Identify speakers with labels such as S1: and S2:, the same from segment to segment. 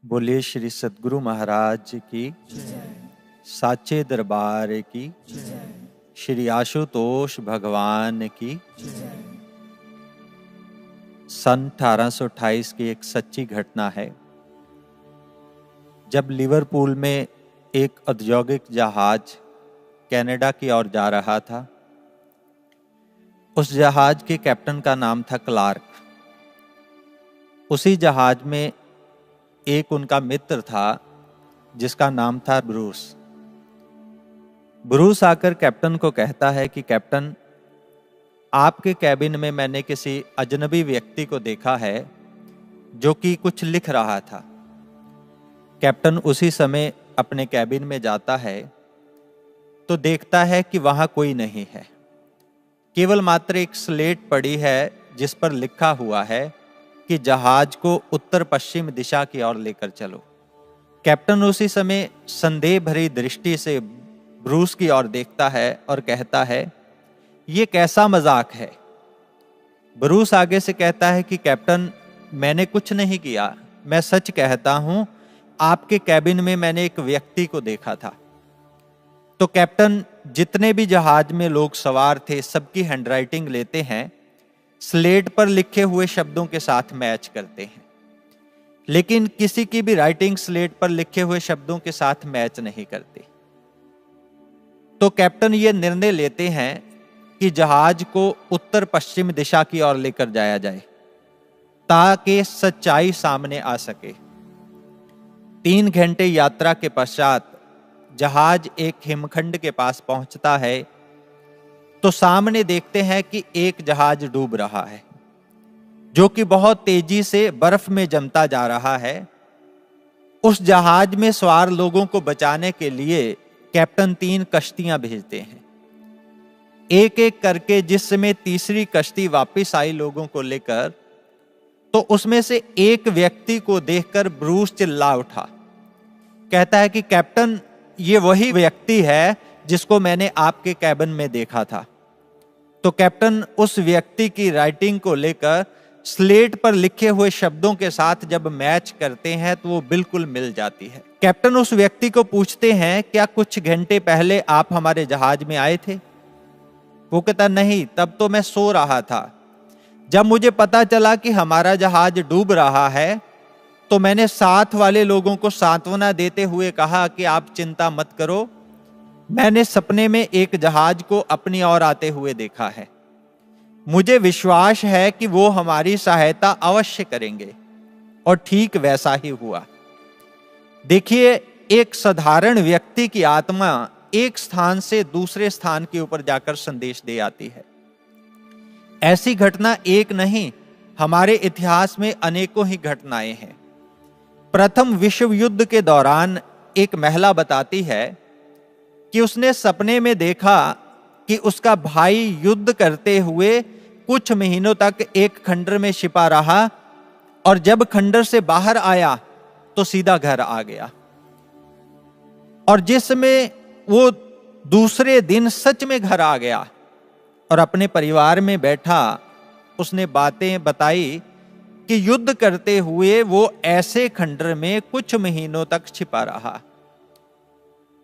S1: बोलिए श्री सद्गुरु महाराज की, साचे दरबार की, श्री आशुतोष भगवान की। सन 1828 की एक सच्ची घटना है। जब लिवरपूल में एक औद्योगिक जहाज कनाडा की ओर जा रहा था, उस जहाज के कैप्टन का नाम था क्लार्क। उसी जहाज में एक उनका मित्र था जिसका नाम था ब्रूस। ब्रूस आकर कैप्टन को कहता है कि कैप्टन, आपके कैबिन में मैंने किसी अजनबी व्यक्ति को देखा है जो कि कुछ लिख रहा था। कैप्टन उसी समय अपने कैबिन में जाता है तो देखता है कि वहां कोई नहीं है, केवल मात्र एक स्लेट पड़ी है जिस पर लिखा हुआ है कि जहाज को उत्तर पश्चिम दिशा की ओर लेकर चलो। कैप्टन उसी समय संदेह भरी दृष्टि से ब्रूस की ओर देखता है और कहता है, ये कैसा मजाक है। ब्रूस आगे से कहता है कि कैप्टन, मैंने कुछ नहीं किया, मैं सच कहता हूं, आपके कैबिन में मैंने एक व्यक्ति को देखा था। तो कैप्टन जितने भी जहाज में लोग सवार थे सबकी हैंडराइटिंग लेते हैं, स्लेट पर लिखे हुए शब्दों के साथ मैच करते हैं, लेकिन किसी की भी राइटिंग स्लेट पर लिखे हुए शब्दों के साथ मैच नहीं करते। तो कैप्टन ये निर्णय लेते हैं कि जहाज को उत्तर पश्चिम दिशा की ओर लेकर जाया जाए ताकि सच्चाई सामने आ सके। 3 घंटे यात्रा के पश्चात जहाज एक हिमखंड के पास पहुंचता है तो सामने देखते हैं कि एक जहाज डूब रहा है जो कि बहुत तेजी से बर्फ में जमता जा रहा है। उस जहाज में सवार लोगों को बचाने के लिए कैप्टन 3 कश्तियां भेजते हैं। एक एक करके जिस समय तीसरी कश्ती वापस आई लोगों को लेकर, तो उसमें से एक व्यक्ति को देखकर ब्रूस चिल्ला उठा। कहता है कि कैप्टन, ये वही व्यक्ति है जिसको मैंने आपके कैबिन में देखा था। तो कैप्टन उस व्यक्ति की राइटिंग को लेकर स्लेट पर लिखे हुए शब्दों के साथ जब मैच करते हैं तो वो बिल्कुल मिल जाती है। कैप्टन उस व्यक्ति को पूछते हैं, क्या कुछ घंटे पहले आप हमारे जहाज में आए थे? वो कहता, नहीं, तब तो मैं सो रहा था। जब मुझे पता चला कि हमारा जहाज डूब रहा है तो मैंने साथ वाले लोगों को सांत्वना देते हुए कहा कि आप चिंता मत करो, मैंने सपने में एक जहाज को अपनी ओर आते हुए देखा है। मुझे विश्वास है कि वो हमारी सहायता अवश्य करेंगे। और ठीक वैसा ही हुआ। देखिए, एक साधारण व्यक्ति की आत्मा एक स्थान से दूसरे स्थान के ऊपर जाकर संदेश दे आती है। ऐसी घटना एक नहीं, हमारे इतिहास में अनेकों ही घटनाएं हैं। प्रथम विश्व युद्ध के दौरान एक महिला बताती है कि उसने सपने में देखा कि उसका भाई युद्ध करते हुए कुछ महीनों तक एक खंडर में छिपा रहा और जब खंडर से बाहर आया तो सीधा घर आ गया। और जिसमें वो दूसरे दिन सच में घर आ गया और अपने परिवार में बैठा, उसने बातें बताई कि युद्ध करते हुए वो ऐसे खंडर में कुछ महीनों तक छिपा रहा।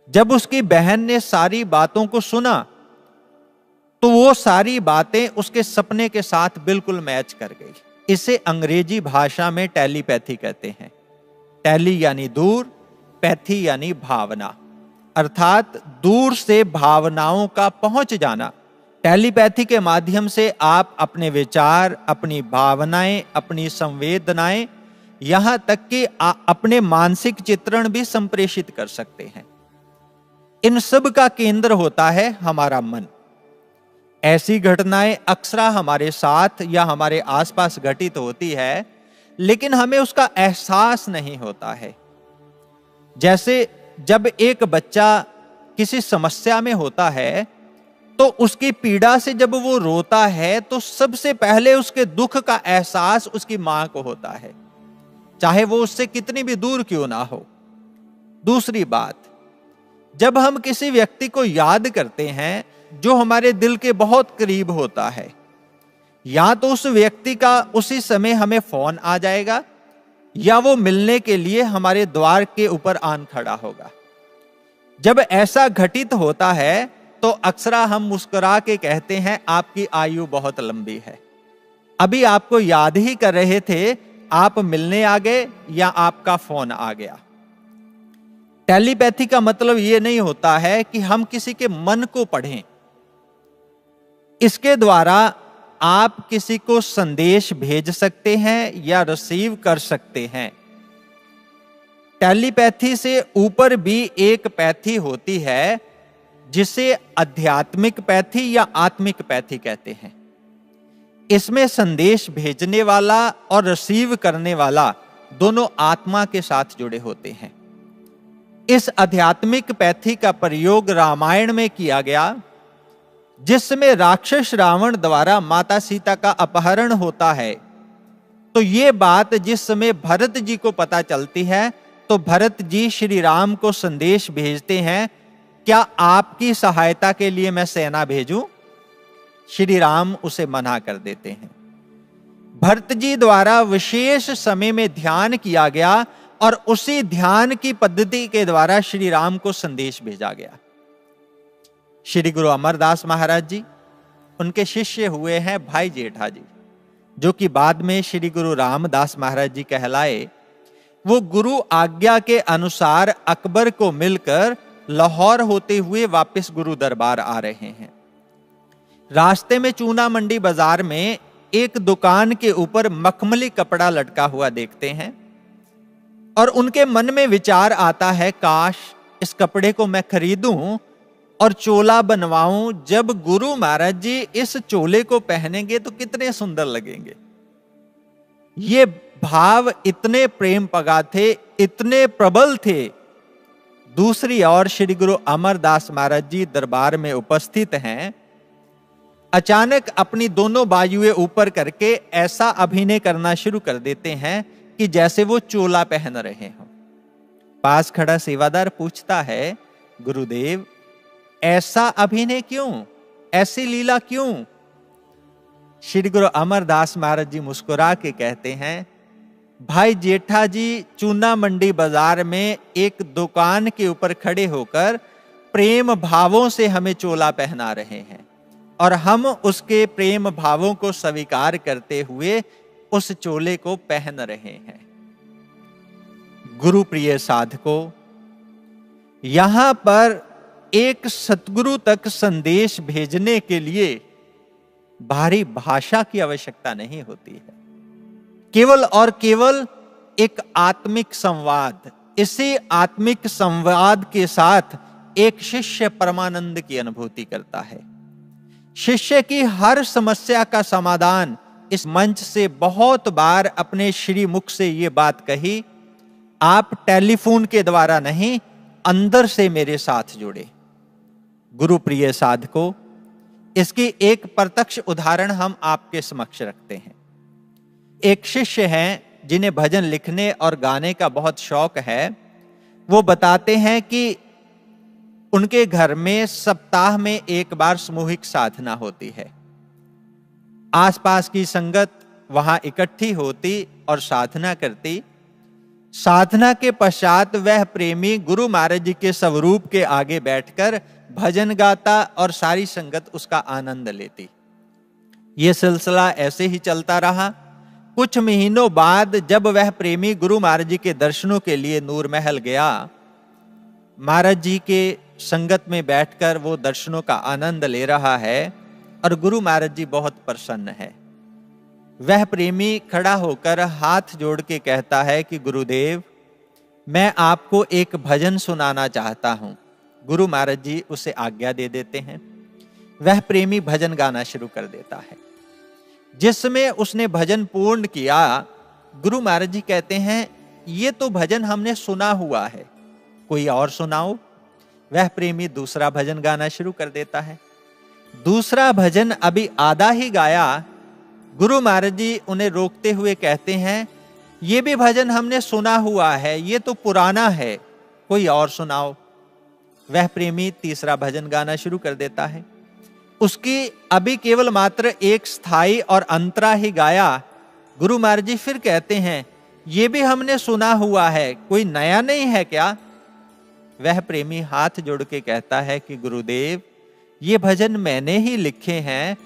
S1: जब उसकी बहन ने सारी बातों को सुना तो वो सारी बातें उसके सपने के साथ बिल्कुल मैच कर गई। इसे अंग्रेजी भाषा में टेलीपैथी कहते हैं। टेली यानी दूर, पैथी यानी भावना, अर्थात दूर से भावनाओं का पहुंच जाना। टेलीपैथी के माध्यम से आप अपने विचार, अपनी भावनाएं, अपनी संवेदनाएं, यहां तक कि अपने मानसिक चित्रण भी संप्रेषित कर सकते हैं। इन सब का केंद्र होता है हमारा मन। ऐसी घटनाएं अक्सर हमारे साथ या हमारे आसपास घटित होती है, लेकिन हमें उसका एहसास नहीं होता है। जैसे जब एक बच्चा किसी समस्या में होता है तो उसकी पीड़ा से जब वो रोता है तो सबसे पहले उसके दुख का एहसास उसकी मां को होता है, चाहे वो उससे कितनी भी दूर क्यों ना हो। दूसरी बात, जब हम किसी व्यक्ति को याद करते हैं जो हमारे दिल के बहुत करीब होता है, या तो उस व्यक्ति का उसी समय हमें फोन आ जाएगा या वो मिलने के लिए हमारे द्वार के ऊपर आन खड़ा होगा। जब ऐसा घटित होता है तो अक्सरा हम मुस्कुरा के कहते हैं आपकी आयु बहुत लंबी है। अभी आपको याद ही कर रहे थे, आप मिलने आ गए या आपका फोन आ गया। टेलीपैथी का मतलब यह नहीं होता है कि हम किसी के मन को पढ़ें। इसके द्वारा आप किसी को संदेश भेज सकते हैं या रिसीव कर सकते हैं। टेलीपैथी से ऊपर भी एक पैथी होती है जिसे आध्यात्मिक पैथी या आत्मिक पैथी कहते हैं। इसमें संदेश भेजने वाला और रिसीव करने वाला दोनों आत्मा के साथ जुड़े होते हैं। इस आध्यात्मिक पैथी का प्रयोग रामायण में किया गया, जिसमें राक्षस रावण द्वारा माता सीता का अपहरण होता है। तो ये बात जिस समय भरत जी को पता चलती है तो भरत जी श्री राम को संदेश भेजते हैं, क्या आपकी सहायता के लिए मैं सेना भेजूं? श्री राम उसे मना कर देते हैं। भरत जी द्वारा विशेष समय में ध्यान किया गया और उसी ध्यान की पद्धति के द्वारा श्री राम को संदेश भेजा गया। श्री गुरु अमरदास महाराज जी, उनके शिष्य हुए हैं भाई जेठा जी, जो कि बाद में श्री गुरु रामदास महाराज जी कहलाए। वो गुरु आज्ञा के अनुसार अकबर को मिलकर लाहौर होते हुए वापस गुरु दरबार आ रहे हैं। रास्ते में चूना मंडी बाजार में एक दुकान के ऊपर मखमली कपड़ा लटका हुआ देखते हैं और उनके मन में विचार आता है, काश इस कपड़े को मैं खरीदूं और चोला बनवाऊं। जब गुरु महाराज जी इस चोले को पहनेंगे तो कितने सुंदर लगेंगे। ये भाव इतने प्रेम पगा थे, इतने प्रबल थे। दूसरी ओर श्री गुरु अमरदास महाराज जी दरबार में उपस्थित हैं। अचानक अपनी दोनों बाजुएं ऊपर करके ऐसा अभिनय करना शुरू कर देते हैं कि जैसे वो चोला पहन रहे हों। पास खड़ा सेवादार पूछता है, गुरुदेव ऐसा अभिनय क्यों, ऐसी लीला क्यों? श्री गुरु अमरदास महाराज जी मुस्कुरा के कहते हैं, भाई जेठा जी चूना मंडी बाजार में एक दुकान के ऊपर खड़े होकर प्रेम भावों से हमें चोला पहना रहे हैं और हम उसके प्रेम भावों को स्वीकार करते हुए उस चोले को पहन रहे हैं। गुरु प्रिय साधकों, यहां पर एक सतगुरु तक संदेश भेजने के लिए भारी भाषा की आवश्यकता नहीं होती है, केवल और केवल एक आत्मिक संवाद। इसी आत्मिक संवाद के साथ एक शिष्य परमानंद की अनुभूति करता है। शिष्य की हर समस्या का समाधान इस मंच से बहुत बार अपने श्री मुख से ये बात कही, आप टेलीफोन के द्वारा नहीं, अंदर से मेरे साथ जुड़े। गुरु प्रिय साधकों, इसकी एक प्रत्यक्ष उदाहरण हम आपके समक्ष रखते हैं। एक शिष्य हैं जिन्हें भजन लिखने और गाने का बहुत शौक है। वो बताते हैं कि उनके घर में सप्ताह में एक बार सामूहिक साधना होती है। आसपास की संगत वहां इकट्ठी होती और साधना करती। साधना के पश्चात वह प्रेमी गुरु महाराज जी के स्वरूप के आगे बैठकर भजन गाता और सारी संगत उसका आनंद लेती। यह सिलसिला ऐसे ही चलता रहा। कुछ महीनों बाद जब वह प्रेमी गुरु महाराज जी के दर्शनों के लिए नूर महल गया, महाराज जी के संगत में बैठकर वो दर्शनों का आनंद ले रहा है और गुरु महाराज जी बहुत प्रसन्न है। वह प्रेमी खड़ा होकर हाथ जोड़ के कहता है कि गुरुदेव, मैं आपको एक भजन सुनाना चाहता हूं। गुरु महाराज जी उसे आज्ञा दे देते हैं। वह प्रेमी भजन गाना शुरू कर देता है। जिसमें उसने भजन पूर्ण किया, गुरु महाराज जी कहते हैं, ये तो भजन हमने सुना हुआ है, कोई और सुनाओ। वह प्रेमी दूसरा भजन गाना शुरू कर देता है। दूसरा भजन अभी आधा ही गाया, गुरु महाराज जी उन्हें रोकते हुए कहते हैं, ये भी भजन हमने सुना हुआ है, ये तो पुराना है, कोई और सुनाओ। वह प्रेमी तीसरा भजन गाना शुरू कर देता है। उसकी अभी केवल मात्र एक स्थाई और अंतरा ही गाया। गुरु महाराज जी फिर कहते हैं, ये भी हमने सुना हुआ है, कोई नया नहीं है क्या? वह प्रेमी हाथ जोड़ के कहता है कि गुरुदेव, ये भजन मैंने ही लिखे हैं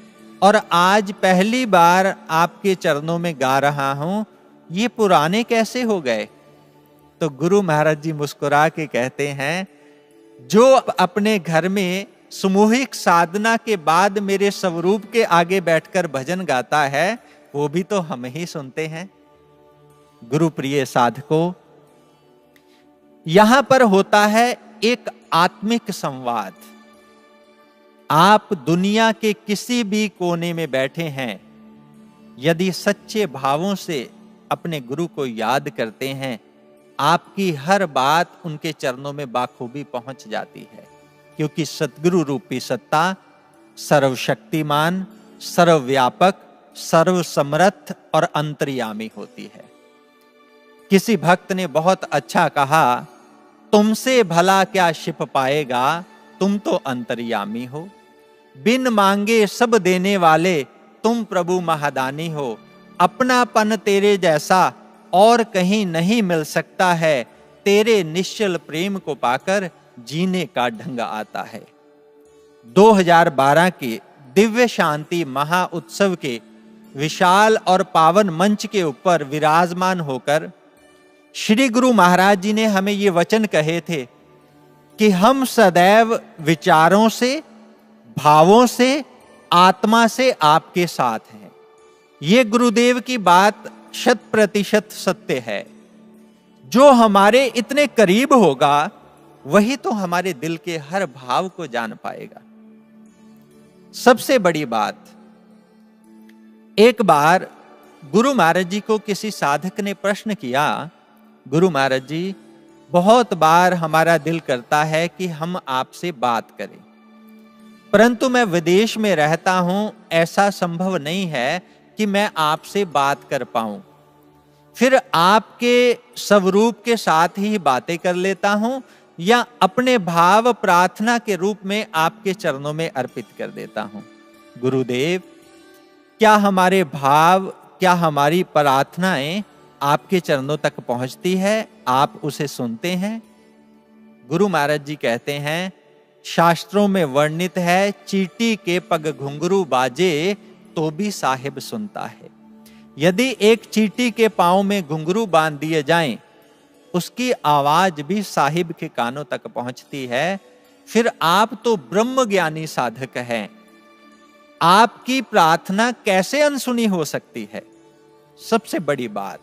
S1: और आज पहली बार आपके चरणों में गा रहा हूं, ये पुराने कैसे हो गए? तो गुरु महाराज जी मुस्कुरा के कहते हैं, जो अपने घर में सामूहिक साधना के बाद मेरे स्वरूप के आगे बैठकर भजन गाता है, वो भी तो हम ही सुनते हैं। गुरु प्रिय साधकों, यहां पर होता है एक आत्मिक संवाद। आप दुनिया के किसी भी कोने में बैठे हैं, यदि सच्चे भावों से अपने गुरु को याद करते हैं, आपकी हर बात उनके चरणों में बाखूबी पहुंच जाती है, क्योंकि सतगुरु रूपी सत्ता सर्वशक्तिमान, सर्वव्यापक, सर्वसमर्थ और अंतर्यामी होती है। किसी भक्त ने बहुत अच्छा कहा, तुमसे भला क्या छिप पाएगा, तुम तो अंतर्यामी हो। बिन मांगे सब देने वाले तुम प्रभु महादानी हो। अपनापन तेरे जैसा और कहीं नहीं मिल सकता है, तेरे निश्चल प्रेम को पाकर जीने का ढंग आता है। 2012 के दिव्य शांति महा उत्सव के विशाल और पावन मंच के ऊपर विराजमान होकर श्री गुरु महाराज जी ने हमें ये वचन कहे थे कि हम सदैव विचारों से, भावों से, आत्मा से आपके साथ हैं। ये गुरुदेव की बात 100% सत्य है। जो हमारे इतने करीब होगा, वही तो हमारे दिल के हर भाव को जान पाएगा। सबसे बड़ी बात, एक बार गुरु महाराज जी को किसी साधक ने प्रश्न किया, गुरु महाराज जी, बहुत बार हमारा दिल करता है कि हम आपसे बात करें, परंतु मैं विदेश में रहता हूं, ऐसा संभव नहीं है कि मैं आपसे बात कर पाऊं। फिर आपके स्वरूप के साथ ही बातें कर लेता हूं या अपने भाव प्रार्थना के रूप में आपके चरणों में अर्पित कर देता हूं। गुरुदेव, क्या हमारे भाव, क्या हमारी प्रार्थनाएं आपके चरणों तक पहुंचती है? आप उसे सुनते हैं? गुरु महाराज जी कहते हैं, शास्त्रों में वर्णित है, चींटी के पग घुंघरू बाजे तो भी साहिब सुनता है। यदि एक चींटी के पांव में घुंघरू बांध दिए जाएं, उसकी आवाज भी साहिब के कानों तक पहुंचती है। फिर आप तो ब्रह्म ज्ञानी साधक हैं, आपकी प्रार्थना कैसे अनसुनी हो सकती है? सबसे बड़ी बात,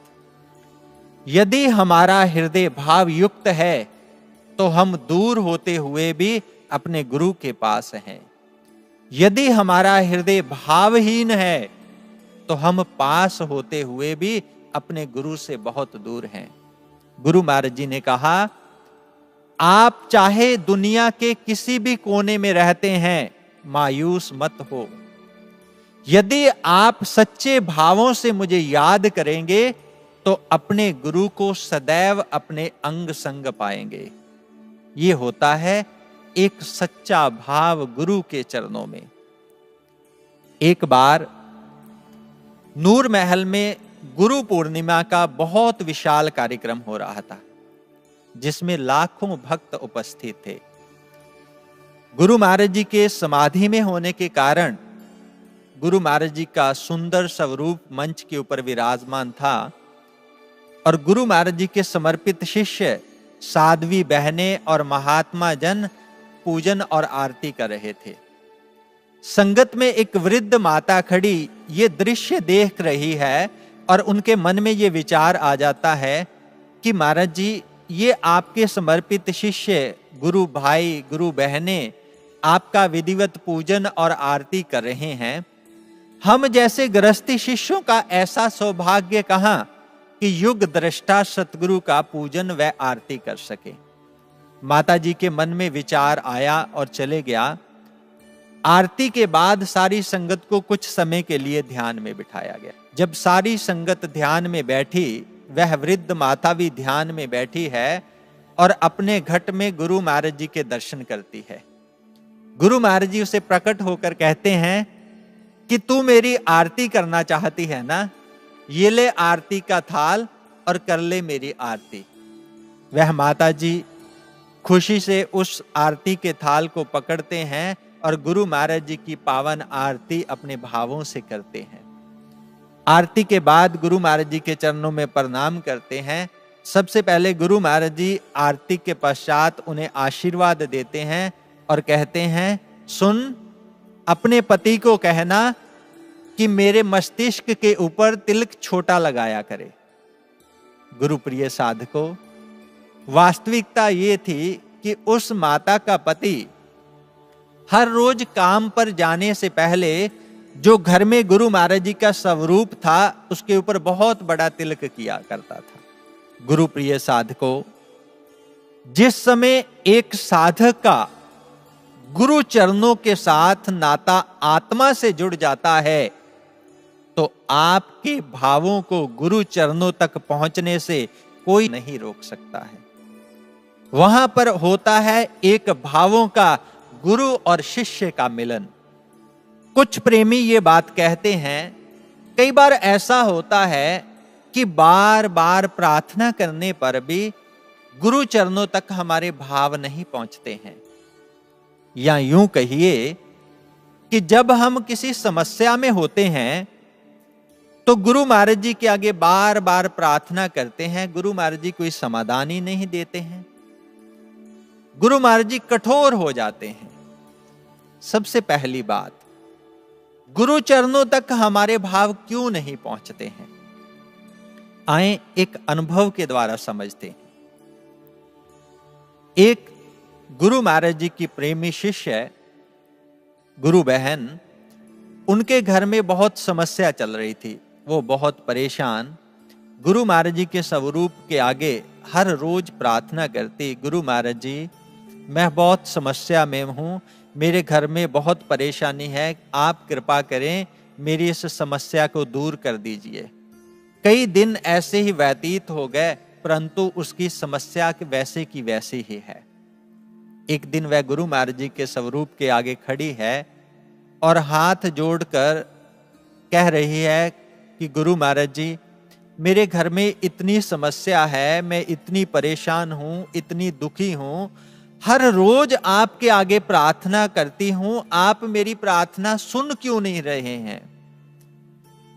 S1: यदि हमारा हृदय भाव युक्त है तो हम दूर होते हुए भी अपने गुरु के पास हैं। यदि हमारा हृदय भावहीन है तो हम पास होते हुए भी अपने गुरु से बहुत दूर हैं। गुरु महाराज जी ने कहा, आप चाहे दुनिया के किसी भी कोने में रहते हैं, मायूस मत हो। यदि आप सच्चे भावों से मुझे याद करेंगे तो अपने गुरु को सदैव अपने अंग संग पाएंगे। ये होता है एक सच्चा भाव गुरु के चरणों में। एक बार नूर महल में गुरु पूर्णिमा का बहुत विशाल कार्यक्रम हो रहा था, जिसमें लाखों भक्त उपस्थित थे। गुरु महाराज जी के समाधि में होने के कारण गुरु महाराज जी का सुंदर स्वरूप मंच के ऊपर विराजमान था और गुरु महाराज जी के समर्पित शिष्य, साध्वी बहनें और महात्मा जन पूजन और आरती कर रहे थे। संगत में एक वृद्ध माता खड़ी ये दृश्य देख रही है और उनके मन में ये विचार आ जाता है कि महाराज जी, ये आपके समर्पित शिष्य, गुरु भाई, गुरु बहनें आपका विधिवत पूजन और आरती कर रहे हैं। हम जैसे गृहस्थी शिष्यों का ऐसा सौभाग्य कहां कि युग दृष्टा सतगुरु का पूजन व आरती कर सके। माता जी के मन में विचार आया और चले गया। आरती के बाद सारी संगत को कुछ समय के लिए ध्यान में बिठाया गया। जब सारी संगत ध्यान में बैठी, वह वृद्ध माता भी ध्यान में बैठी है और अपने घट में गुरु महाराज जी के दर्शन करती है। गुरु महाराज जी उसे प्रकट होकर कहते हैं कि तू मेरी आरती करना चाहती है ना, ये ले आरती का थाल और कर ले मेरी आरती। वह माता जी खुशी से उस आरती के थाल को पकड़ते हैं और गुरु महाराज जी की पावन आरती अपने भावों से करते हैं। आरती के बाद गुरु महाराज जी के चरणों में प्रणाम करते हैं। सबसे पहले गुरु महाराज जी आरती के पश्चात उन्हें आशीर्वाद देते हैं और कहते हैं, सुन, अपने पति को कहना कि मेरे मस्तिष्क के ऊपर तिलक छोटा लगाया करे। गुरु प्रिय साधकों, वास्तविकता ये थी कि उस माता का पति हर रोज काम पर जाने से पहले जो घर में गुरु महाराज जी का स्वरूप था उसके ऊपर बहुत बड़ा तिलक किया करता था। गुरु प्रिय साधकों, जिस समय एक साधक का गुरु चरणों के साथ नाता आत्मा से जुड़ जाता है तो आपके भावों को गुरु चरणों तक पहुंचने से कोई नहीं रोक सकता है। वहां पर होता है एक भावों का गुरु और शिष्य का मिलन। कुछ प्रेमी ये बात कहते हैं, कई बार ऐसा होता है कि बार बार प्रार्थना करने पर भी गुरु चरणों तक हमारे भाव नहीं पहुंचते हैं। या यूं कहिए कि जब हम किसी समस्या में होते हैं तो गुरु महाराज जी के आगे बार बार प्रार्थना करते हैं, गुरु महाराज जी कोई समाधान ही नहीं देते हैं। गुरु महाराज जी कठोर हो जाते हैं। सबसे पहली बात, गुरु चरणों तक हमारे भाव क्यों नहीं पहुंचते हैं? आए एक अनुभव के द्वारा समझते हैं। एक गुरु महाराज जी की प्रेमी शिष्य गुरु बहन, उनके घर में बहुत समस्या चल रही थी। वो बहुत परेशान गुरु महाराज जी के स्वरूप के आगे हर रोज प्रार्थना करती, गुरु महाराज जी, मैं बहुत समस्या में हूं, मेरे घर में बहुत परेशानी है, आप कृपा करें मेरी इस समस्या को दूर कर दीजिए। कई दिन ऐसे ही व्यतीत हो गए, परंतु उसकी समस्या वैसे की वैसी ही है। एक दिन वह गुरु महाराज जी के स्वरूप के आगे खड़ी है और हाथ जोड़कर कह रही है कि गुरु महाराज जी, मेरे घर में इतनी समस्या है, मैं इतनी परेशान हूं, इतनी दुखी हूं, हर रोज आपके आगे प्रार्थना करती हूं, आप मेरी प्रार्थना सुन क्यों नहीं रहे हैं?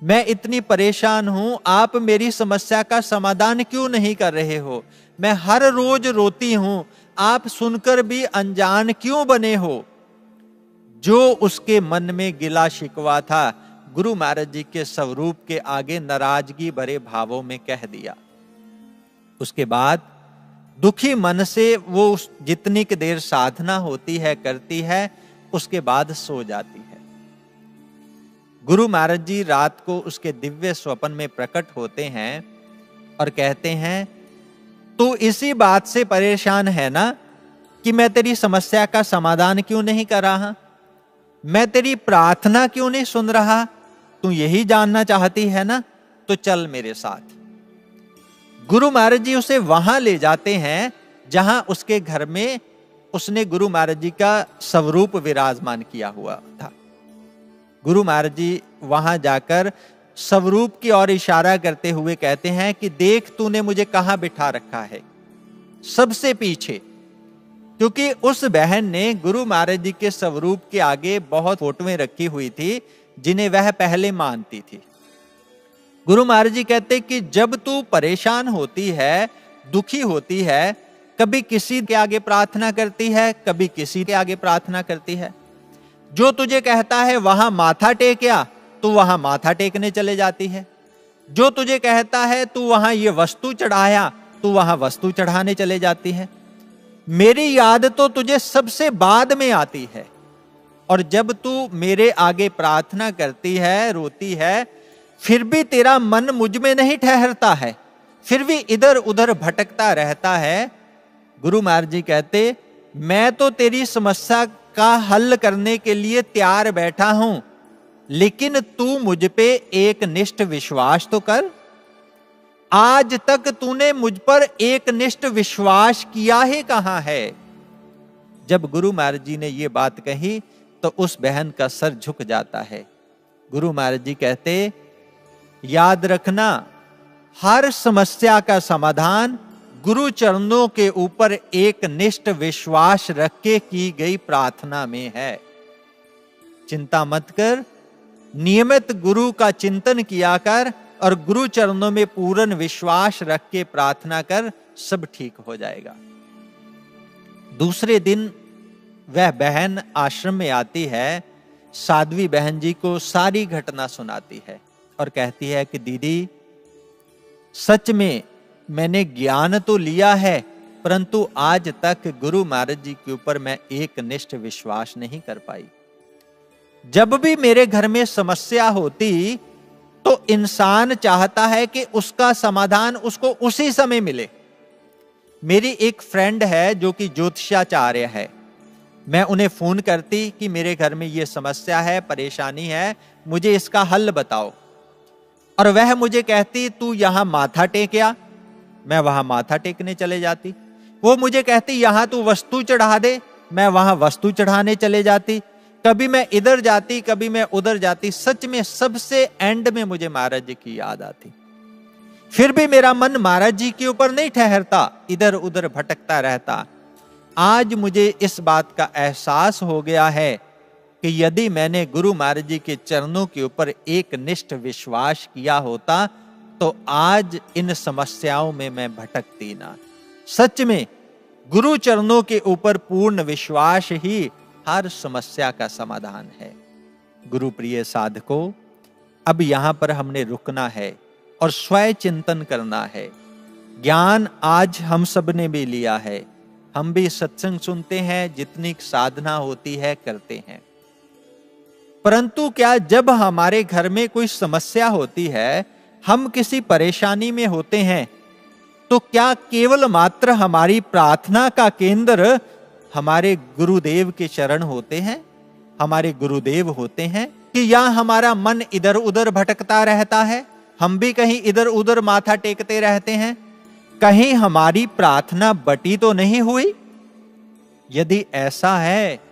S1: मैं इतनी परेशान हूं, आप मेरी समस्या का समाधान क्यों नहीं कर रहे हो? मैं हर रोज रोती हूं, आप सुनकर भी अनजान क्यों बने हो? जो उसके मन में गिला शिकवा था, गुरु महाराज जी के स्वरूप के आगे नाराजगी भरे भावों में कह दिया। उसके बाद दुखी मन से वो जितनी की देर साधना होती है करती है, उसके बाद सो जाती है। गुरु महाराज जी रात को उसके दिव्य स्वप्न में प्रकट होते हैं और कहते हैं, तू इसी बात से परेशान है ना कि मैं तेरी समस्या का समाधान क्यों नहीं कर रहा, मैं तेरी प्रार्थना क्यों नहीं सुन रहा, तू यही जानना चाहती है ना, तो चल मेरे साथ। गुरु महाराज जी उसे वहां ले जाते हैं जहां उसके घर में उसने गुरु महाराज जी का स्वरूप विराजमान किया हुआ था। गुरु महाराज जी वहां जाकर स्वरूप की ओर इशारा करते हुए कहते हैं कि देख, तूने मुझे कहां बिठा रखा है, सबसे पीछे। क्योंकि उस बहन ने गुरु महाराज जी के स्वरूप के आगे बहुत फोटोएं रखी हुई थी जिन्हें वह पहले मानती थी। गुरु महाराज जी कहते कि जब तू परेशान होती है, दुखी होती है, कभी किसी के आगे प्रार्थना करती है, कभी किसी के आगे प्रार्थना करती है। जो तुझे कहता है वहां माथा टेकिया, तू वहां माथा टेकने चले जाती है। जो तुझे कहता है तू वहां ये वस्तु चढ़ाया, तू वहां वस्तु चढ़ाने चले जाती है। मेरी याद तो तुझे सबसे बाद में आती है, और जब तू मेरे आगे प्रार्थना करती है, रोती है, फिर भी तेरा मन मुझ में नहीं ठहरता है, फिर भी इधर उधर भटकता रहता है। गुरु महाराज जी कहते, मैं तो तेरी समस्या का हल करने के लिए तैयार बैठा हूं, लेकिन तू मुझ पे एक निष्ठ विश्वास तो कर। आज तक तूने मुझ पर एक निष्ठ विश्वास किया ही कहां है? जब गुरु महाराज जी ने ये बात कही तो उस बहन का सर झुक जाता है। गुरु महाराज जी कहते, याद रखना, हर समस्या का समाधान गुरु चरणों के ऊपर एक निष्ठ विश्वास रख के की गई प्रार्थना में है। चिंता मत कर, नियमित गुरु का चिंतन किया कर और गुरु चरणों में पूर्ण विश्वास रख के प्रार्थना कर, सब ठीक हो जाएगा। दूसरे दिन वह बहन आश्रम में आती है, साध्वी बहन जी को सारी घटना सुनाती है और कहती है कि दीदी, सच में मैंने ज्ञान तो लिया है, परंतु आज तक गुरु महाराज जी के ऊपर मैं एक निष्ठ विश्वास नहीं कर पाई। जब भी मेरे घर में समस्या होती तो इंसान चाहता है कि उसका समाधान उसको उसी समय मिले। मेरी एक फ्रेंड है जो कि ज्योतिषाचार्य है, मैं उन्हें फोन करती कि मेरे घर में ये समस्या है, परेशानी है, मुझे इसका हल बताओ, और वह मुझे कहती तू यहां माथा टेक आ। मैं वहां माथा टेकने चले जाती। वो मुझे कहती यहां तू वस्तु चढ़ा दे, मैं वहां वस्तु चढ़ाने चले जाती। कभी मैं इधर जाती, कभी मैं उधर जाती। सच में सबसे एंड में मुझे महाराज जी की याद आती। फिर भी मेरा मन महाराज जी के ऊपर नहीं ठहरता, इधर उधर भटकता रहता। आज मुझे इस बात का एहसास हो गया है कि यदि मैंने गुरु महाराज जी के चरणों के ऊपर एक निष्ठ विश्वास किया होता तो आज इन समस्याओं में मैं भटकती ना। सच में गुरु चरणों के ऊपर पूर्ण विश्वास ही हर समस्या का समाधान है। गुरु प्रिय साधकों, अब यहां पर हमने रुकना है और स्वयं चिंतन करना है। ज्ञान आज हम सब ने भी लिया है, हम भी सत्संग सुनते हैं, जितनी साधना होती है करते हैं, परंतु क्या जब हमारे घर में कोई समस्या होती है, हम किसी परेशानी में होते हैं, तो क्या केवल मात्र हमारी प्रार्थना का केंद्र हमारे गुरुदेव के चरण होते हैं, हमारे गुरुदेव होते हैं, कि या हमारा मन इधर उधर भटकता रहता है, हम भी कहीं इधर उधर माथा टेकते रहते हैं, कहीं हमारी प्रार्थना बटी तो नहीं हुई? यदि ऐसा है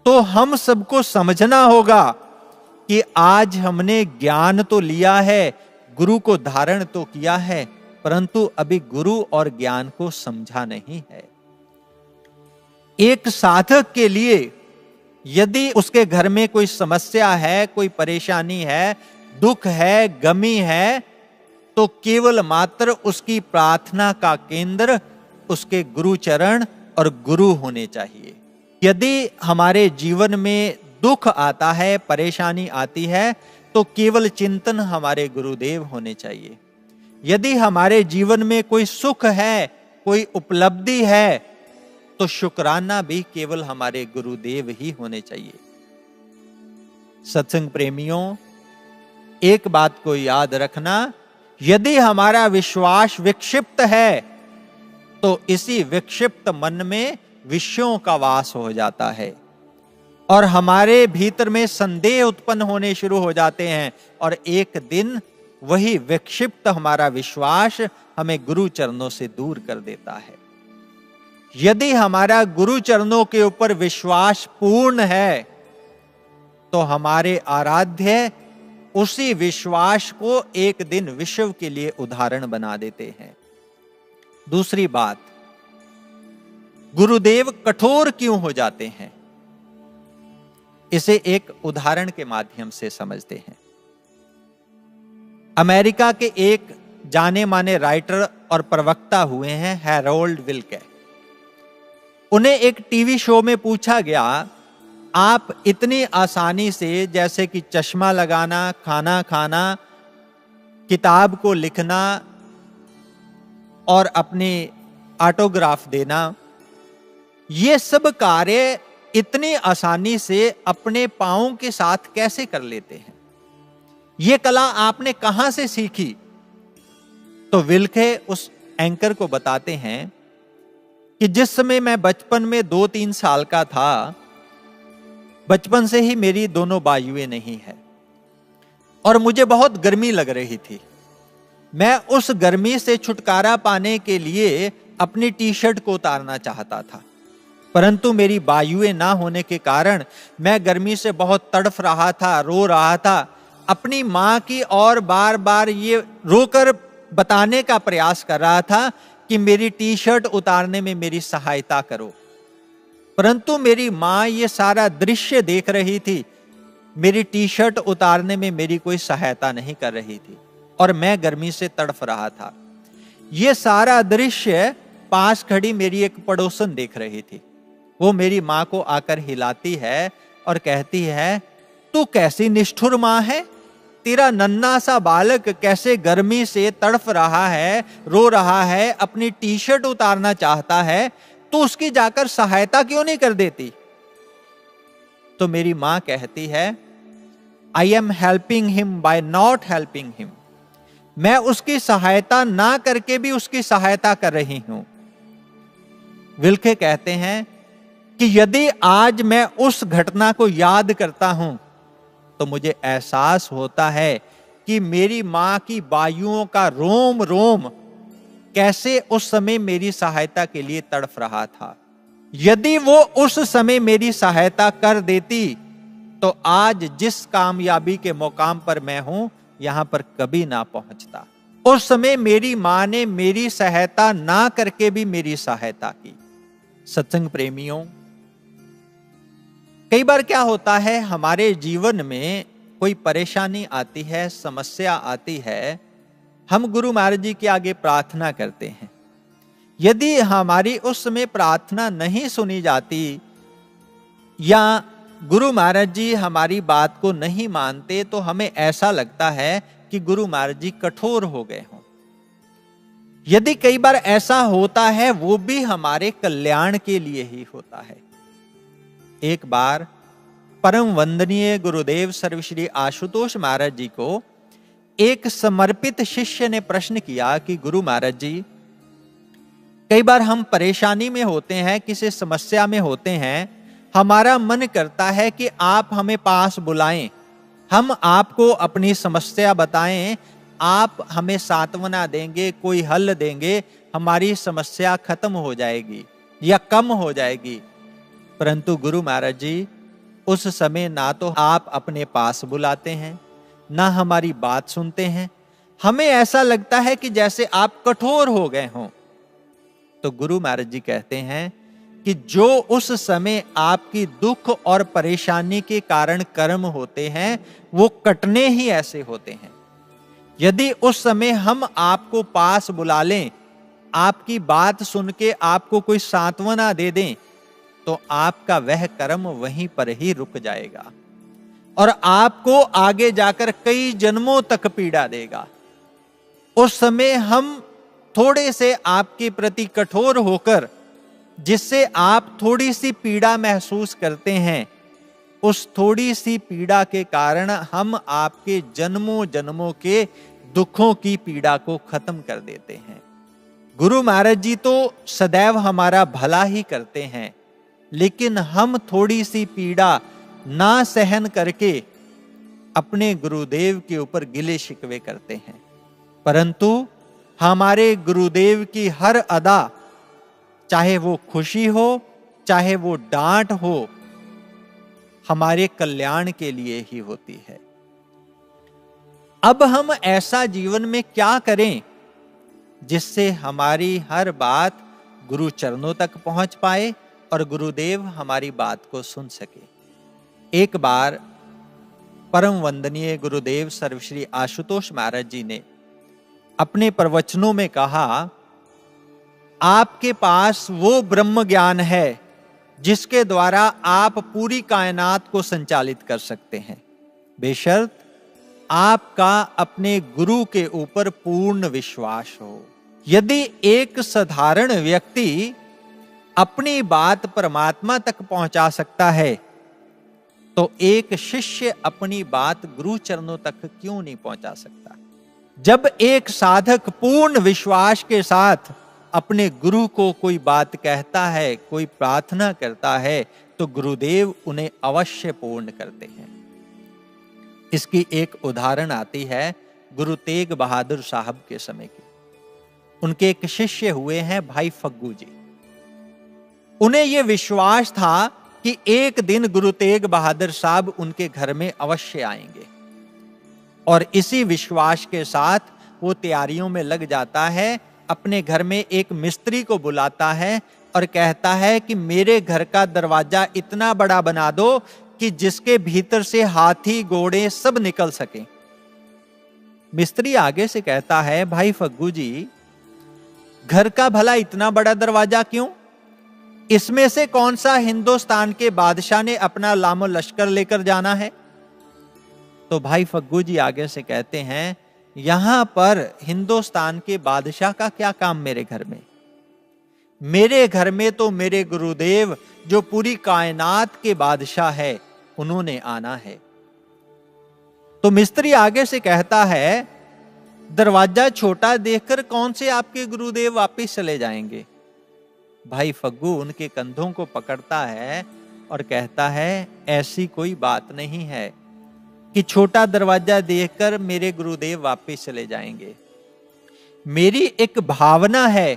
S1: तो हम सबको समझना होगा कि आज हमने ज्ञान तो लिया है, गुरु को धारण तो किया है, परंतु अभी गुरु और ज्ञान को समझा नहीं है। एक साधक के लिए यदि उसके घर में कोई समस्या है, कोई परेशानी है, दुख है, गमी है, तो केवल मात्र उसकी प्रार्थना का केंद्र उसके गुरु चरण और गुरु होने चाहिए। यदि हमारे जीवन में दुख आता है, परेशानी आती है, तो केवल चिंतन हमारे गुरुदेव होने चाहिए। यदि हमारे जीवन में कोई सुख है, कोई उपलब्धि है, तो शुक्राना भी केवल हमारे गुरुदेव ही होने चाहिए। सत्संग प्रेमियों, एक बात को याद रखना, यदि हमारा विश्वास विक्षिप्त है तो इसी विक्षिप्त मन में विषयों का वास हो जाता है और हमारे भीतर में संदेह उत्पन्न होने शुरू हो जाते हैं, और एक दिन वही विक्षिप्त हमारा विश्वास हमें गुरु चरणों से दूर कर देता है। यदि हमारा गुरु चरणों के ऊपर विश्वास पूर्ण है तो हमारे आराध्य उसी विश्वास को एक दिन विश्व के लिए उदाहरण बना देते हैं। दूसरी बात, गुरुदेव कठोर क्यों हो जाते हैं? इसे एक उदाहरण के माध्यम से समझते हैं। अमेरिका के एक जाने माने राइटर और प्रवक्ता हुए हैं हैरोल्ड विल्के। उन्हें एक टीवी शो में पूछा गया, आप इतनी आसानी से, जैसे कि चश्मा लगाना, खाना खाना, किताब को लिखना और अपने ऑटोग्राफ देना, ये सब कार्य इतनी आसानी से अपने पांवों के साथ कैसे कर लेते हैं? ये कला आपने कहां से सीखी? तो विल्के उस एंकर को बताते हैं कि जिस समय मैं बचपन में 2-3 साल का था, बचपन से ही मेरी दोनों बाजुएं नहीं है और मुझे बहुत गर्मी लग रही थी। मैं उस गर्मी से छुटकारा पाने के लिए अपनी टी शर्ट को उतारना चाहता था, परंतु मेरी बाजुएं ना होने के कारण मैं गर्मी से बहुत तड़फ रहा था, रो रहा था। अपनी मां की और बार बार ये रोकर बताने का प्रयास कर रहा था कि मेरी टी शर्ट उतारने में मेरी सहायता करो, परंतु मेरी मां ये सारा दृश्य देख रही थी, मेरी टी शर्ट उतारने में मेरी कोई सहायता नहीं कर रही थी और मैं गर्मी से तड़फ रहा था। ये सारा दृश्य पास खड़ी मेरी एक पड़ोसन देख रही थी। वो मेरी मां को आकर हिलाती है और कहती है, तू कैसी निष्ठुर मां है, तेरा नन्हा सा बालक कैसे गर्मी से तड़फ रहा है, रो रहा है, अपनी टी शर्ट उतारना चाहता है, तो उसकी जाकर सहायता क्यों नहीं कर देती। तो मेरी मां कहती है, I am helping him by not helping him, मैं उसकी सहायता ना करके भी उसकी सहायता कर रही हूं। विल्के कहते हैं कि यदि आज मैं उस घटना को याद करता हूं तो मुझे एहसास होता है कि मेरी मां की बायुओं का रोम रोम कैसे उस समय मेरी सहायता के लिए तड़फ रहा था। यदि वो उस समय मेरी सहायता कर देती तो आज जिस कामयाबी के मुकाम पर मैं हूं यहां पर कभी ना पहुंचता। उस समय मेरी मां ने मेरी सहायता ना करके भी मेरी सहायता की। सत्संग प्रेमियों, कई बार क्या होता है, हमारे जीवन में कोई परेशानी आती है, समस्या आती है, हम गुरु महाराज जी के आगे प्रार्थना करते हैं। यदि हमारी उस समय प्रार्थना नहीं सुनी जाती या गुरु महाराज जी हमारी बात को नहीं मानते तो हमें ऐसा लगता है कि गुरु महाराज जी कठोर हो गए हों। यदि कई बार ऐसा होता है, वो भी हमारे कल्याण के लिए ही होता है। एक बार परम वंदनीय गुरुदेव सर्वश्री आशुतोष महाराज जी को एक समर्पित शिष्य ने प्रश्न किया कि गुरु महाराज जी, कई बार हम परेशानी में होते हैं, किसी समस्या में होते हैं, हमारा मन करता है कि आप हमें पास बुलाएं, हम आपको अपनी समस्या बताएं, आप हमें सांत्वना देंगे, कोई हल देंगे, हमारी समस्या खत्म हो जाएगी या कम हो जाएगी। परंतु गुरु महाराज जी उस समय ना तो आप अपने पास बुलाते हैं, ना हमारी बात सुनते हैं, हमें ऐसा लगता है कि जैसे आप कठोर हो गए हों। तो गुरु महाराज जी कहते हैं कि जो उस समय आपकी दुख और परेशानी के कारण कर्म होते हैं वो कटने ही ऐसे होते हैं। यदि उस समय हम आपको पास बुला लें, आपकी बात सुन के आपको कोई सांत्वना दे दें, तो आपका वह कर्म वहीं पर ही रुक जाएगा और आपको आगे जाकर कई जन्मों तक पीड़ा देगा। उस समय हम थोड़े से आपके प्रति कठोर होकर जिससे आप थोड़ी सी पीड़ा महसूस करते हैं, उस थोड़ी सी पीड़ा के कारण हम आपके जन्मों जन्मों के दुखों की पीड़ा को खत्म कर देते हैं। गुरु महाराज जी तो सदैव हमारा भला ही करते हैं, लेकिन हम थोड़ी सी पीड़ा ना सहन करके अपने गुरुदेव के ऊपर गिले शिकवे करते हैं। परंतु हमारे गुरुदेव की हर अदा, चाहे वो खुशी हो चाहे वो डांट हो, हमारे कल्याण के लिए ही होती है। अब हम ऐसा जीवन में क्या करें जिससे हमारी हर बात गुरु चरणों तक पहुंच पाए और गुरुदेव हमारी बात को सुन सके। एक बार परम वंदनीय गुरुदेव सर्वश्री आशुतोष महाराज जी ने अपने प्रवचनों में कहा, आपके पास वो ब्रह्म ज्ञान है जिसके द्वारा आप पूरी कायनात को संचालित कर सकते हैं, बेशर्त आपका अपने गुरु के ऊपर पूर्ण विश्वास हो। यदि एक साधारण व्यक्ति अपनी बात परमात्मा तक पहुंचा सकता है, तो एक शिष्य अपनी बात गुरु चरणों तक क्यों नहीं पहुंचा सकता। जब एक साधक पूर्ण विश्वास के साथ अपने गुरु को कोई बात कहता है, कोई प्रार्थना करता है, तो गुरुदेव उन्हें अवश्य पूर्ण करते हैं। इसकी एक उदाहरण आती है गुरु तेग बहादुर साहब के समय की। उनके एक शिष्य हुए हैं भाई फग्गू जी। उन्हें यह विश्वास था कि एक दिन गुरु तेग बहादुर साहब उनके घर में अवश्य आएंगे। और इसी विश्वास के साथ वो तैयारियों में लग जाता है। अपने घर में एक मिस्त्री को बुलाता है और कहता है कि मेरे घर का दरवाजा इतना बड़ा बना दो कि जिसके भीतर से हाथी घोड़े सब निकल सके। मिस्त्री आगे से कहता है, भाई फग्गू जी, घर का भला इतना बड़ा दरवाजा क्यों? इसमें से कौन सा हिंदुस्तान के बादशाह ने अपना लामो लश्कर लेकर जाना है? तो भाई फग्गू जी आगे से कहते हैं, यहां पर हिंदुस्तान के बादशाह का क्या काम मेरे घर में? मेरे घर में तो मेरे गुरुदेव जो पूरी कायनात के बादशाह है, उन्होंने आना है। तो मिस्त्री आगे से कहता है, दरवाजा छोटा देखकर कौन से आपके गुरुदेव वापिस चले जाएंगे? भाई फग्गू उनके कंधों को पकड़ता है और कहता है, ऐसी कोई बात नहीं है कि छोटा दरवाजा देखकर मेरे गुरुदेव वापिस चले जाएंगे। मेरी एक भावना है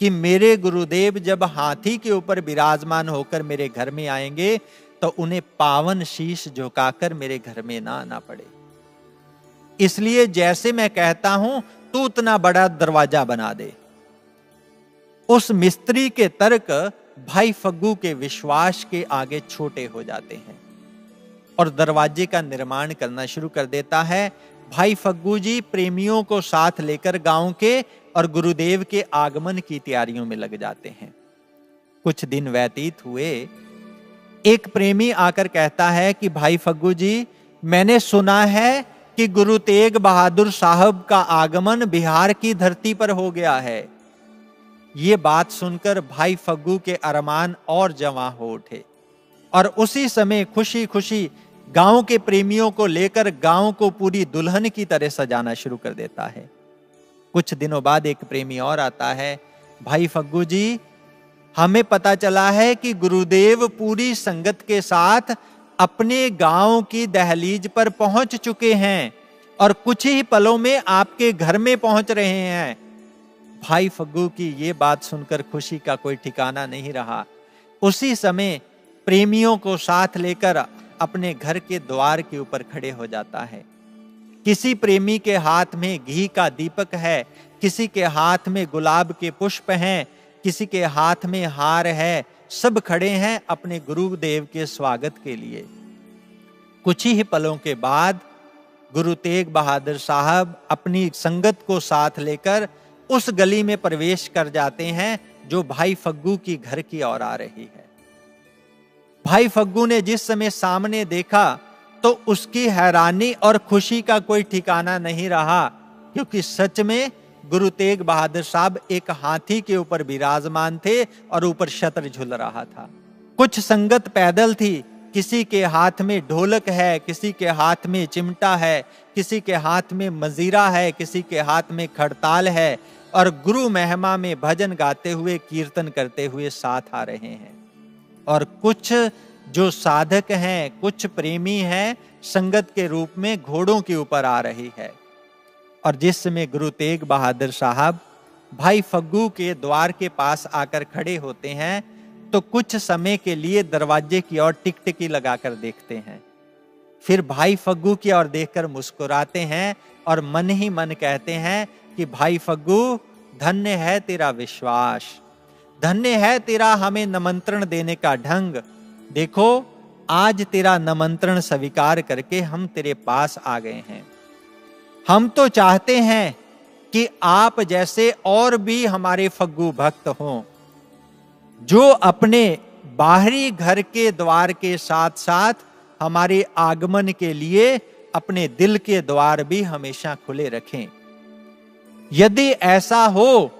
S1: कि मेरे गुरुदेव जब हाथी के ऊपर विराजमान होकर मेरे घर में आएंगे तो उन्हें पावन शीश झुकाकर मेरे घर में ना आना पड़े। इसलिए जैसे मैं कहता हूं तू उतना बड़ा दरवाजा बना दे। उस मिस्त्री के तर्क भाई फग्गू के विश्वास के आगे छोटे हो जाते हैं और दरवाजे का निर्माण करना शुरू कर देता है। भाई फग्गू जी प्रेमियों को साथ लेकर गांव के और गुरुदेव के आगमन की तैयारियों में लग जाते हैं। कुछ दिन व्यतीत हुए। एक प्रेमी आकर कहता है कि भाई फग्गू जी, मैंने सुना है कि गुरु तेग बहादुर साहब का आगमन बिहार की धरती पर हो गया है। ये बात सुनकर भाई फग्गू के अरमान और जवां हो उठे और उसी समय खुशी खुशी गांव के प्रेमियों को लेकर गांव को पूरी दुल्हन की तरह सजाना शुरू कर देता है। कुछ दिनों बाद एक प्रेमी और आता है, भाई फग्गू जी, हमें पता चला है कि गुरुदेव पूरी संगत के साथ अपने गांव की दहलीज पर पहुंच चुके हैं और कुछ ही पलों में आपके घर में पहुंच रहे हैं। भाई फग्गू की ये बात सुनकर खुशी का कोई ठिकाना नहीं रहा। उसी समय प्रेमियों को साथ लेकर अपने घर के द्वार के ऊपर खड़े हो जाता है। किसी प्रेमी के हाथ में घी का दीपक है, किसी के हाथ में गुलाब के पुष्प हैं, किसी के हाथ में हार है। सब खड़े हैं अपने गुरुदेव के स्वागत के लिए। कुछ ही पलों के बाद गुरु तेग बहादुर साहब अपनी संगत को साथ लेकर उस गली में प्रवेश कर जाते हैं जो भाई फग्गू की घर की ओर आ रही है। भाई फग्गू ने जिस समय सामने देखा तो उसकी हैरानी और खुशी का कोई ठिकाना नहीं रहा, क्योंकि सच में गुरु तेग बहादुर साहब एक हाथी के ऊपर विराजमान थे और ऊपर छत्र झूल रहा था। कुछ संगत पैदल थी, किसी के हाथ में ढोलक है, किसी के हाथ में चिमटा है, किसी के हाथ में मजीरा है, किसी के हाथ में खड़ताल है और गुरु महिमा में भजन गाते हुए कीर्तन करते हुए साथ आ रहे हैं। और कुछ जो साधक हैं, कुछ प्रेमी हैं, संगत के रूप में घोड़ों के ऊपर आ रही है। और जिस समय गुरु तेग बहादुर साहब भाई फग्गू के द्वार के पास आकर खड़े होते हैं तो कुछ समय के लिए दरवाजे की ओर टिकटिकी लगाकर देखते हैं, फिर भाई फग्गू की ओर देखकर मुस्कुराते हैं और मन ही मन कहते हैं कि भाई फग्गू, धन्य है तेरा विश्वास, धन्य है तेरा हमें निमंत्रण देने का ढंग। देखो आज तेरा निमंत्रण स्वीकार करके हम तेरे पास आ गए हैं। हम तो चाहते हैं कि आप जैसे और भी हमारे फग्गू भक्त हों, जो अपने बाहरी घर के द्वार के साथ साथ हमारे आगमन के लिए अपने दिल के द्वार भी हमेशा खुले रखें। यदि ऐसा हो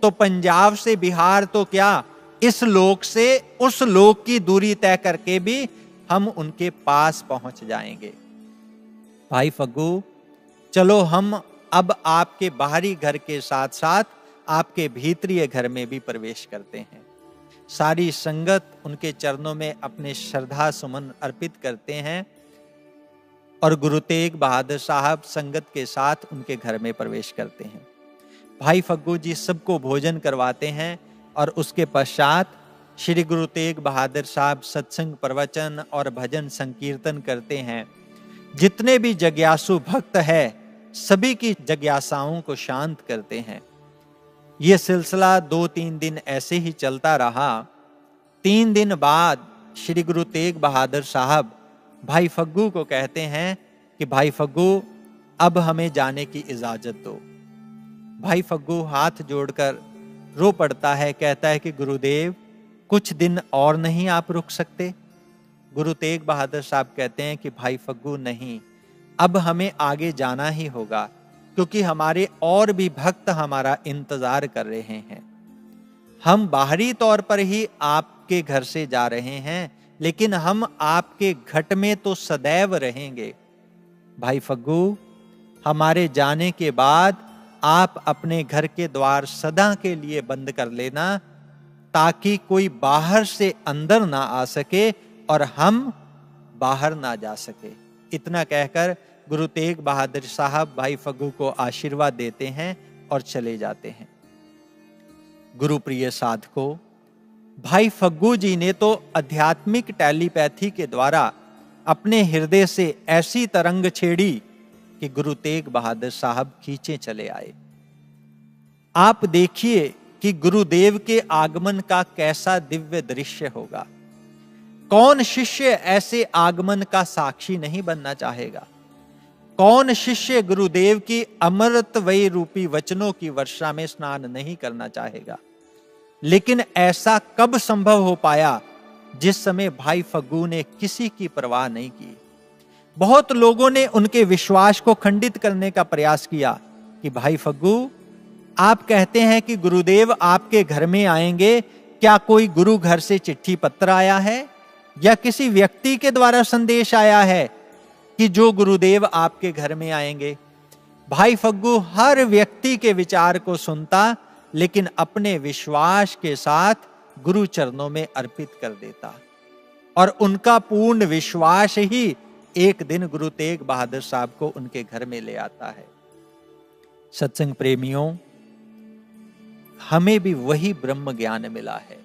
S1: तो पंजाब से बिहार तो क्या, इस लोक से उस लोक की दूरी तय करके भी हम उनके पास पहुंच जाएंगे। भाई फग्गू, चलो हम अब आपके बाहरी घर के साथ साथ आपके भीतरी घर में भी प्रवेश करते हैं। सारी संगत उनके चरणों में अपने श्रद्धा सुमन अर्पित करते हैं और गुरु तेग बहादुर साहब संगत के साथ उनके घर में प्रवेश करते हैं। भाई फग्गू जी सबको भोजन करवाते हैं और उसके पश्चात श्री गुरु तेग बहादुर साहब सत्संग प्रवचन और भजन संकीर्तन करते हैं। जितने भी जिज्ञासु भक्त है सभी की जिज्ञासाओं को शांत करते हैं। यह सिलसिला 2-3 दिन ऐसे ही चलता रहा। 3 दिन बाद श्री गुरु तेग बहादुर साहब भाई फग्गू को कहते हैं कि भाई फग्गू, अब हमें जाने की इजाजत दो। भाई फग्गू हाथ जोड़कर रो पड़ता है, कहता है कि गुरुदेव, कुछ दिन और नहीं आप रुक सकते? गुरु तेग बहादुर साहब कहते हैं कि भाई फग्गू, नहीं, अब हमें आगे जाना ही होगा, क्योंकि हमारे और भी भक्त हमारा इंतजार कर रहे हैं। हम बाहरी तौर पर ही आपके घर से जा रहे हैं, लेकिन हम आपके घट में तो सदैव रहेंगे। भाई फग्गू, हमारे जाने के बाद आप अपने घर के द्वार सदा के लिए बंद कर लेना, ताकि कोई बाहर से अंदर ना आ सके और हम बाहर ना जा सके। इतना कहकर गुरु तेग बहादुर साहब भाई फग्गू को आशीर्वाद देते हैं और चले जाते हैं। गुरु प्रिय साधकों, भाई फग्गू जी ने तो आध्यात्मिक टेलीपैथी के द्वारा अपने हृदय से ऐसी तरंग छेड़ी कि गुरु तेग बहादुर साहब खींचे चले आए। आप देखिए कि गुरुदेव के आगमन का कैसा दिव्य दृश्य होगा। कौन शिष्य ऐसे आगमन का साक्षी नहीं बनना चाहेगा? कौन शिष्य गुरुदेव की अमृतमयी रूपी वचनों की वर्षा में स्नान नहीं करना चाहेगा? लेकिन ऐसा कब संभव हो पाया जिस समय भाई फग्गू ने किसी की परवाह नहीं की। बहुत लोगों ने उनके विश्वास को खंडित करने का प्रयास किया कि भाई फग्गू, आप कहते हैं कि गुरुदेव आपके घर में आएंगे, क्या कोई गुरु घर से चिट्ठी पत्र आया है या किसी व्यक्ति के द्वारा संदेश आया है कि जो गुरुदेव आपके घर में आएंगे? भाई फग्गू हर व्यक्ति के विचार को सुनता, लेकिन अपने विश्वास के साथ गुरु चरणों में अर्पित कर देता, और उनका पूर्ण विश्वास ही एक दिन गुरु तेग बहादुर साहब को उनके घर में ले आता है। सत्संग प्रेमियों, हमें भी वही ब्रह्म ज्ञान मिला है।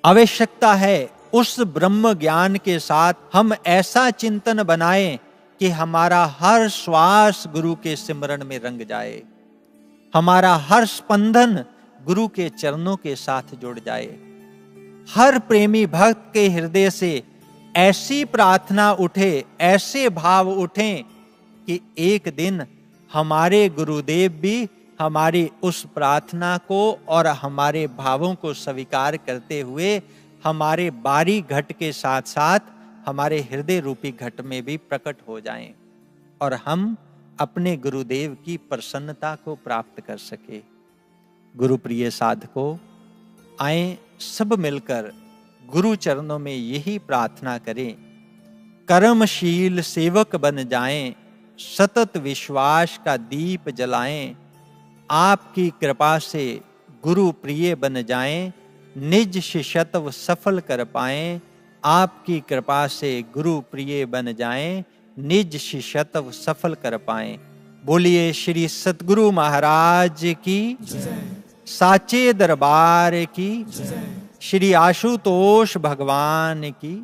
S1: आवश्यकता है उस ब्रह्म ज्ञान के साथ हम ऐसा चिंतन बनाएं कि हमारा हर श्वास गुरु के सिमरन में रंग जाए, हमारा हर स्पंदन गुरु के चरणों के साथ जुड़ जाए। हर प्रेमी भक्त के हृदय से ऐसी प्रार्थना उठे, ऐसे भाव उठें कि एक दिन हमारे गुरुदेव भी हमारी उस प्रार्थना को और हमारे भावों को स्वीकार करते हुए हमारे बारी घट के साथ साथ हमारे हृदय रूपी घट में भी प्रकट हो जाएं और हम अपने गुरुदेव की प्रसन्नता को प्राप्त कर सके। गुरु प्रिय साधकों, आए सब मिलकर गुरु चरणों में यही प्रार्थना करें, कर्मशील सेवक बन जाएं, सतत विश्वास का दीप जलाएं, आपकी कृपा से गुरु प्रिय बन जाएं, निज शिष्यत्व सफल कर पाएं, आपकी कृपा से गुरु प्रिय बन जाएं, निज शिष्यत्व सफल कर पाएं। बोलिए श्री सतगुरु महाराज की, साचे दरबार की, श्री आशुतोष भगवान की।